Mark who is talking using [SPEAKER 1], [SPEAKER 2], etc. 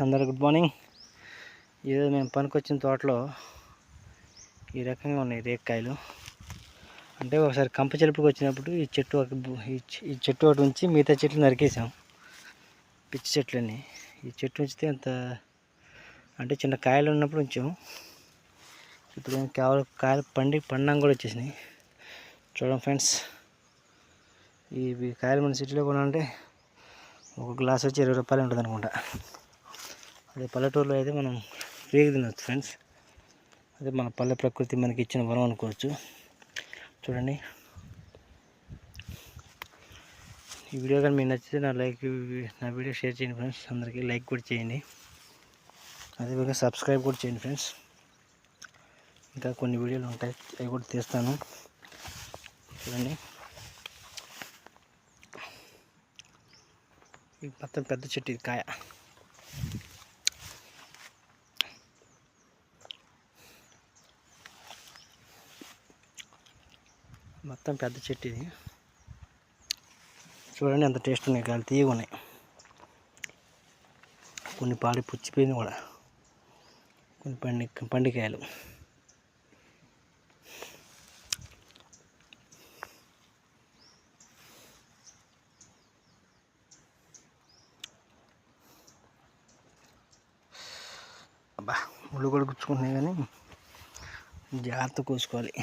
[SPEAKER 1] అందరూ good morning. ఈరోజు మేము పనికొచ్చిన తోటలో ఈ రకంగా ఉన్నాయి రేక్కాయలు. అంటే ఒకసారి కంప చెలుపుకి వచ్చినప్పుడు ఈ చెట్టు ఒకటి ఉంచి మిగతా చెట్లు నరికేసాం, పిచ్చి చెట్లన్నీ. ఈ చెట్టు ఉంచితే అంత అంటే చిన్న కాయలు ఉన్నప్పుడు ఉంచాం. ఇప్పుడు కేవలం కాయలు పండం కూడా వచ్చేసినాయి. చూడండి ఫ్రెండ్స్, ఈ కాయలు మన సిటీలో కొనాలంటే ఒక గ్లాస్ వచ్చి 20 రూపాయలు ఉంటుంది అనుకుంటా. అదే పల్లెటూరులో అయితే మనం ఫ్రీగా తినవచ్చు ఫ్రెండ్స్. అదే మన పల్లె ప్రకృతి మనకి ఇచ్చిన వరం అనుకోవచ్చు. చూడండి, ఈ వీడియో కానీ మీకు నచ్చితే నా వీడియో షేర్ చేయండి ఫ్రెండ్స్. అందరికీ లైక్ కూడా చేయండి. అదేవిధంగా సబ్స్క్రైబ్ కూడా చేయండి ఫ్రెండ్స్. ఇంకా కొన్ని వీడియోలు ఉంటాయి, అవి కూడా తీస్తాను. చూడండి, ఈ మొత్తం పెద్ద చెట్టు, ఇది కాయ. మొత్తం పెద్ద చెట్టు ఇది. చూడండి ఎంత టేస్ట్ ఉన్నాయి, కాయలు తీయగా ఉన్నాయి. కొన్ని పాడి పుచ్చిపోయింది కూడా, కొన్ని పండికాయలు. అబ్బా, ముళ్ళు కూడా గుచ్చుకుంటున్నాయి, కానీ జాగ్రత్త కోసుకోవాలి.